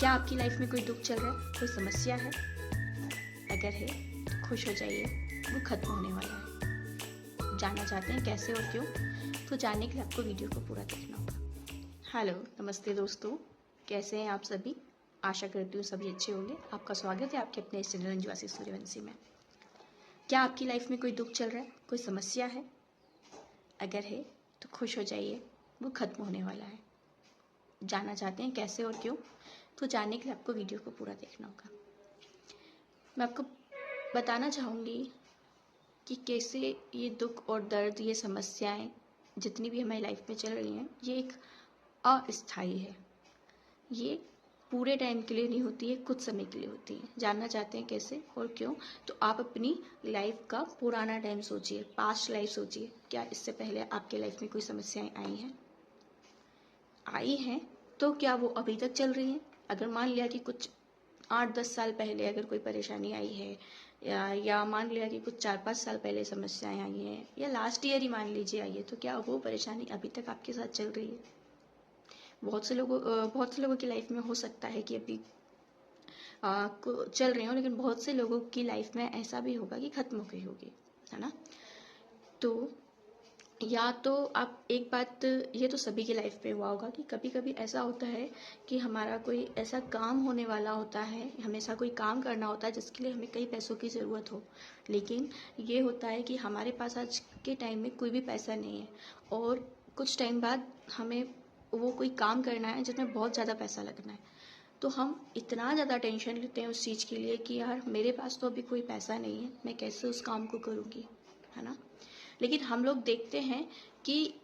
क्या आपकी लाइफ में कोई दुख चल रहा है, कोई समस्या है? अगर है तो खुश हो जाइए, वो खत्म होने वाला है। जानना चाहते हैं कैसे और क्यों? तो जानने के लिए आपको वीडियो को पूरा देखना होगा। हेलो, नमस्ते दोस्तों, कैसे हैं आप सभी? आशा करती हूँ सभी अच्छे होंगे। आपका स्वागत है आपके अपने चैनल अंजुआसी सूर्यवंशी में। क्या आपकी लाइफ में कोई दुख चल रहा है, कोई समस्या है? अगर है तो खुश हो जाइए, वो खत्म होने वाला है। जानना चाहते हैं कैसे और क्यों? तो जानने के लिए आपको वीडियो को पूरा देखना होगा। मैं आपको बताना चाहूँगी कि कैसे ये दुख और दर्द, ये समस्याएं जितनी भी हमारी लाइफ में चल रही हैं, ये एक अस्थायी है। ये पूरे टाइम के लिए नहीं होती है, कुछ समय के लिए होती है। जानना चाहते हैं कैसे और क्यों? तो आप अपनी लाइफ का पुराना टाइम सोचिए, पास्ट लाइफ सोचिए। क्या इससे पहले आपके लाइफ में कोई समस्याएं आई हैं तो क्या वो अभी तक चल रही हैं? अगर मान लिया कि कुछ 8-10 साल पहले अगर कोई परेशानी आई है, या मान लिया कि कुछ 4-5 साल पहले समस्याएं आई हैं, या लास्ट ईयर ही मान लीजिए आई है, तो क्या वो परेशानी अभी तक आपके साथ चल रही है? बहुत से लोगों की लाइफ में हो सकता है कि अभी चल रही हो, लेकिन बहुत से लोगों की लाइफ में ऐसा भी होगा कि खत्म हो गई होगी, है ना? तो या तो आप एक बात, ये तो सभी की लाइफ में हुआ होगा कि कभी कभी ऐसा होता है कि हमारा कोई ऐसा काम होने वाला होता है, हमेशा कोई काम करना होता है जिसके लिए हमें कई पैसों की ज़रूरत हो, लेकिन ये होता है कि हमारे पास आज के टाइम में कोई भी पैसा नहीं है, और कुछ टाइम बाद हमें वो कोई काम करना है जिसमें बहुत ज़्यादा पैसा लगना है। तो हम इतना ज़्यादा टेंशन लेते हैं उस चीज़ के लिए कि यार मेरे पास तो अभी कोई पैसा नहीं है, मैं कैसे उस काम को करूँगी, है ना? लेकिन हम लोग देखते हैं कि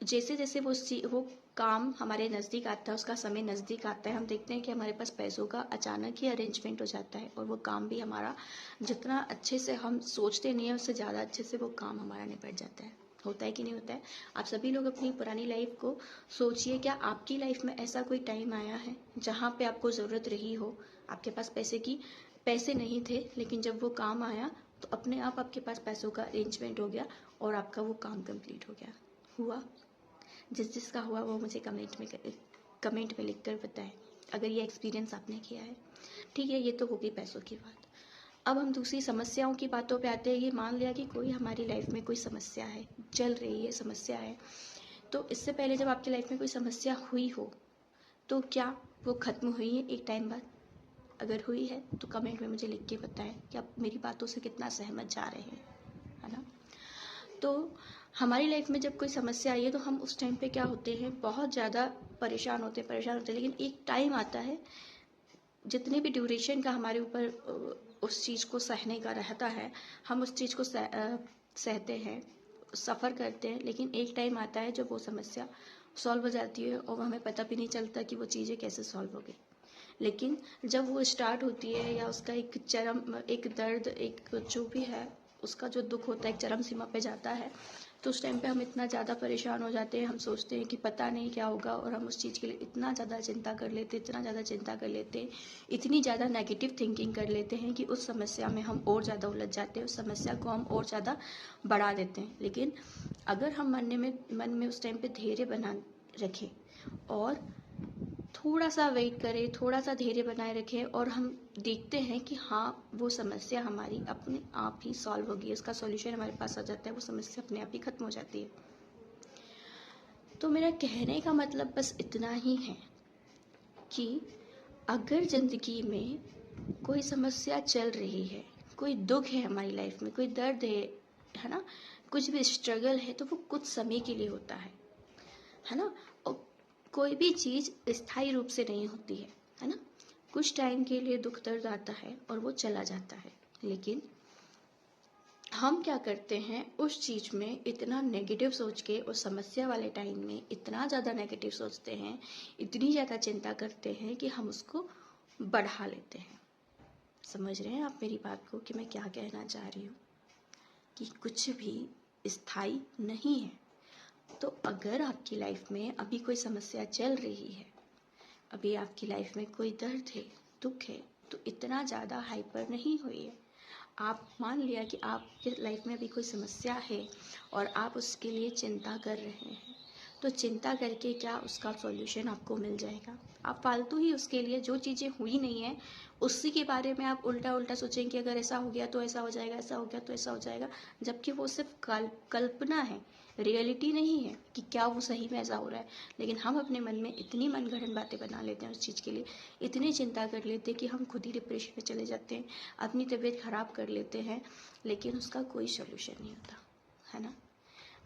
जैसे जैसे वो काम हमारे नज़दीक आता है, उसका समय नज़दीक आता है, हम देखते हैं कि हमारे पास पैसों का अचानक ही अरेंजमेंट हो जाता है, और वो काम भी हमारा जितना अच्छे से हम सोचते नहीं है, उससे ज़्यादा अच्छे से वो काम हमारा निपट जाता है। होता है कि नहीं होता है? आप सभी लोग अपनी पुरानी लाइफ को सोचिए, क्या आपकी लाइफ में ऐसा कोई टाइम आया है जहाँ पे आपको ज़रूरत रही हो, आपके पास पैसे नहीं थे, लेकिन जब वो काम आया तो अपने आप आपके पास पैसों का अरेंजमेंट हो गया और आपका वो काम कंप्लीट हो गया? हुआ? जिसका हुआ वो मुझे कमेंट में लिख कर बताएं, अगर ये एक्सपीरियंस आपने किया है। ठीक है, ये तो होगी पैसों की बात। अब हम दूसरी समस्याओं की बातों पे आते हैं। ये मान लिया कि कोई हमारी लाइफ में कोई समस्या है, चल रही है, समस्या है, तो इससे पहले जब आपकी लाइफ में कोई समस्या हुई हो, तो क्या वो खत्म हुई है एक टाइम बाद? अगर हुई है तो कमेंट में मुझे लिख के बताएं कि आप मेरी बातों से कितना सहमत जा रहे हैं, है ना? तो हमारी लाइफ में जब कोई समस्या आई है तो हम उस टाइम पे क्या होते हैं, बहुत ज़्यादा परेशान होते हैं, लेकिन एक टाइम आता है, जितने भी ड्यूरेशन का हमारे ऊपर उस चीज़ को सहने का रहता है, हम उस चीज़ को सहते हैं, सफ़र करते हैं, लेकिन एक टाइम आता है जब वो समस्या सॉल्व हो जाती है और हमें पता भी नहीं चलता कि वो चीज़ें कैसे सॉल्व हो गई। लेकिन जब वो स्टार्ट होती है, या उसका एक दर्द, एक जो भी है, उसका जो दुख होता है एक चरम सीमा पे जाता है, तो उस टाइम पे हम इतना ज़्यादा परेशान हो जाते हैं, हम सोचते हैं कि पता नहीं क्या होगा, और हम उस चीज़ के लिए इतना ज़्यादा चिंता कर लेते इतनी ज़्यादा नेगेटिव थिंकिंग कर लेते हैं कि उस समस्या में हम और ज़्यादा उलझ जाते हैं, उस समस्या को हम और ज़्यादा बढ़ा देते हैं। लेकिन अगर हम मन में उस टाइम पे धैर्य बना रखें और थोड़ा सा वेट करें, थोड़ा सा धैर्य बनाए रखें, और हम देखते हैं कि हाँ, वो समस्या हमारी अपने आप ही सॉल्व होगी, उसका सॉल्यूशन हमारे पास आ जाता है, वो समस्या अपने आप ही खत्म हो जाती है। तो मेरा कहने का मतलब बस इतना ही है कि अगर ज़िंदगी में कोई समस्या चल रही है, कोई दुख है हमारी लाइफ में, कोई दर्द है ना, कुछ भी स्ट्रगल है, तो वो कुछ समय के लिए होता है ना? और कोई भी चीज़ स्थायी रूप से नहीं होती है ना? कुछ टाइम के लिए दुख दर्द आता है और वो चला जाता है, लेकिन हम क्या करते हैं, उस चीज़ में इतना नेगेटिव सोच के, उस समस्या वाले टाइम में इतना ज़्यादा नेगेटिव सोचते हैं, इतनी ज़्यादा चिंता करते हैं कि हम उसको बढ़ा लेते हैं। समझ रहे हैं आप मेरी बात को कि मैं क्या कहना चाह रही हूँ? कि कुछ भी स्थायी नहीं है। तो अगर आपकी लाइफ में अभी कोई समस्या चल रही है, अभी आपकी लाइफ में कोई दर्द है, दुख है, तो इतना ज़्यादा हाइपर नहीं होइए। आप मान लिया कि आपके लाइफ में अभी कोई समस्या है और आप उसके लिए चिंता कर रहे हैं, तो चिंता करके क्या उसका सॉल्यूशन आपको मिल जाएगा? आप फालतू ही उसके लिए जो चीज़ें हुई नहीं है उसी के बारे में आप उल्टा उल्टा सोचेंगे कि अगर ऐसा हो गया तो ऐसा हो जाएगा, ऐसा हो गया तो ऐसा हो जाएगा, जबकि वो सिर्फ कल्पना है, रियलिटी नहीं है कि क्या वो सही में ऐसा हो रहा है। लेकिन हम अपने मन में इतनी मनगढ़ंत बातें बना लेते हैं उस चीज़ के लिए, इतनी चिंता कर लेते हैं कि हम खुद ही डिप्रेशन में चले जाते हैं, अपनी तबीयत खराब कर लेते हैं, लेकिन उसका कोई सोल्यूशन नहीं होता, है ना।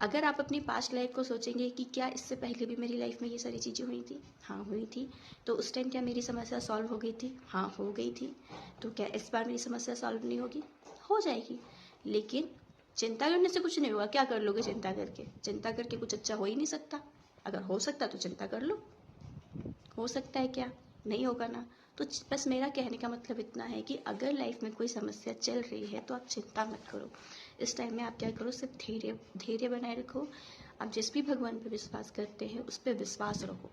अगर आप अपनी पास्ट लाइफ को सोचेंगे कि क्या इससे पहले भी मेरी लाइफ में ये सारी चीज़ें हुई थी, हाँ हुई थी, तो उस टाइम क्या मेरी समस्या सॉल्व हो गई थी, हाँ हो गई थी, तो क्या इस बार मेरी समस्या सॉल्व नहीं होगी, हो जाएगी। लेकिन चिंता करने से कुछ नहीं होगा। क्या कर लोगे चिंता करके? चिंता करके कुछ अच्छा हो ही नहीं सकता। अगर हो सकता तो चिंता कर लो, हो सकता है क्या? नहीं होगा ना। तो बस मेरा कहने का मतलब इतना है कि अगर लाइफ में कोई समस्या चल रही है तो आप चिंता मत करो। इस टाइम में आप क्या करो, सिर्फ धैर्य धैर्य बनाए रखो। आप जिस भी भगवान पर विश्वास करते हैं उस पर विश्वास रखो।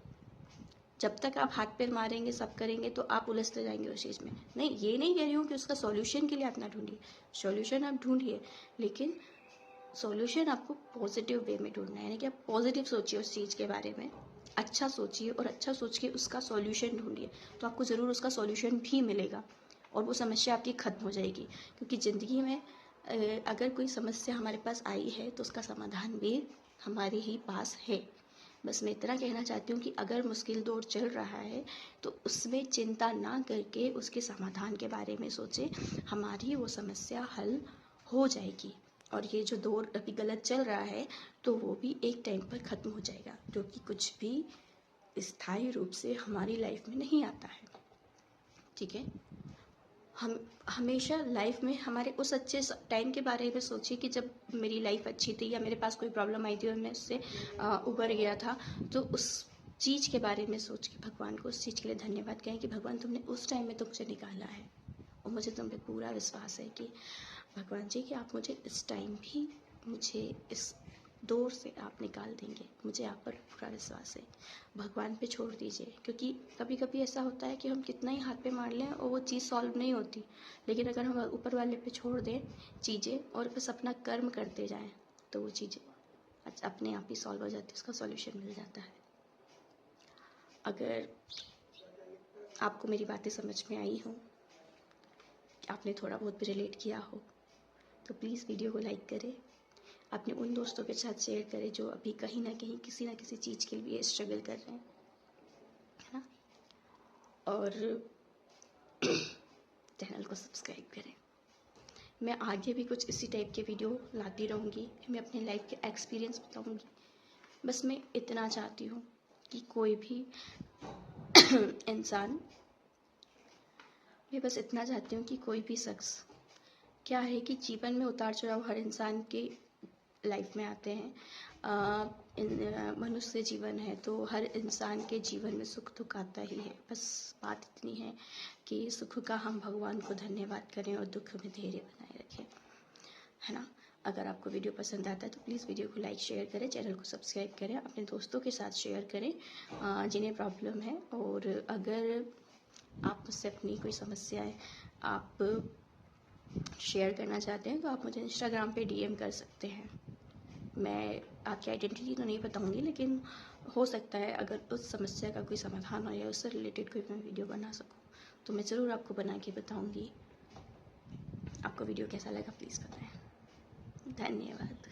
जब तक आप हाथ पैर मारेंगे, सब करेंगे, तो आप उलझते जाएंगे उस चीज़ में। नहीं, ये नहीं कह रही हूँ कि उसका सॉल्यूशन के लिए आप ना ढूंढिए, सॉल्यूशन आप ढूंढिए, लेकिन सॉल्यूशन आपको पॉजिटिव वे में ढूंढना है। यानी कि आप पॉजिटिव सोचिए उस चीज़ के बारे में, अच्छा सोचिए और अच्छा सोच के उसका सॉल्यूशन ढूंढिए, तो आपको ज़रूर उसका सॉल्यूशन भी मिलेगा और वो समस्या आपकी ख़त्म हो जाएगी। क्योंकि ज़िंदगी में अगर कोई समस्या हमारे पास आई है तो उसका समाधान भी हमारे ही पास है। बस मैं इतना कहना चाहती हूँ कि अगर मुश्किल दौर चल रहा है तो उसमें चिंता ना करके उसके समाधान के बारे में सोचें, हमारी वो समस्या हल हो जाएगी। और ये जो दौर अभी गलत चल रहा है तो वो भी एक टाइम पर ख़त्म हो जाएगा, जो कि कुछ भी स्थायी रूप से हमारी लाइफ में नहीं आता है। ठीक है, हम हमेशा लाइफ में हमारे उस अच्छे टाइम के बारे में सोचिए कि जब मेरी लाइफ अच्छी थी या मेरे पास कोई प्रॉब्लम आई थी और मैं उससे उबर गया था, तो उस चीज़ के बारे में सोच के भगवान को उस चीज़ के लिए धन्यवाद कहें कि भगवान तुमने उस टाइम में तो मुझे निकाला है। और मुझे तुम पे पूरा विश्वास है कि भगवान जी कि आप मुझे इस टाइम भी मुझे इस दौर से आप निकाल देंगे। मुझे आप पर पूरा विश्वास है। भगवान पे छोड़ दीजिए, क्योंकि कभी कभी ऐसा होता है कि हम कितना ही हाथ पे मार लें और वो चीज़ सॉल्व नहीं होती, लेकिन अगर हम ऊपर वाले पे छोड़ दें चीज़ें और बस अपना कर्म करते जाएं तो वो चीज़ें अपने आप ही सॉल्व हो जाती है, उसका सॉल्यूशन मिल जाता है। अगर आपको मेरी बातें समझ में आई हो, आपने थोड़ा बहुत भी रिलेट किया हो, तो प्लीज़ वीडियो को लाइक करें, अपने उन दोस्तों के साथ शेयर करें जो अभी कहीं ना कहीं किसी ना किसी चीज़ के लिए स्ट्रगल कर रहे हैं, है ना। और चैनल को सब्सक्राइब करें। मैं आगे भी कुछ इसी टाइप के वीडियो लाती रहूँगी, मैं अपनी लाइफ के एक्सपीरियंस बताऊँगी। बस मैं इतना चाहती हूँ कि कोई भी इंसान मैं बस इतना चाहती हूँ कि कोई भी शख्स, क्या है कि जीवन में उतार चढ़ाव हर इंसान के लाइफ में आते हैं। मनुष्य जीवन है तो हर इंसान के जीवन में सुख दुख आता ही है। बस बात इतनी है कि सुख का हम भगवान को धन्यवाद करें और दुख में धैर्य बनाए रखें, है ना। अगर आपको वीडियो पसंद आता है तो प्लीज़ वीडियो को लाइक शेयर करें, चैनल को सब्सक्राइब करें, अपने दोस्तों के साथ शेयर करें जिन्हें प्रॉब्लम है। और अगर आप मुझसे अपनी कोई समस्याएं आप शेयर करना चाहते हैं तो आप मुझे इंस्टाग्राम पे डीएम कर सकते हैं। मैं आपकी आइडेंटिटी तो नहीं बताऊंगी, लेकिन हो सकता है अगर उस समस्या का कोई समाधान हो या उससे रिलेटेड कोई मैं वीडियो बना सकूं तो मैं ज़रूर आपको बना के बताऊंगी। आपको वीडियो कैसा लगा प्लीज़ बताएं। धन्यवाद।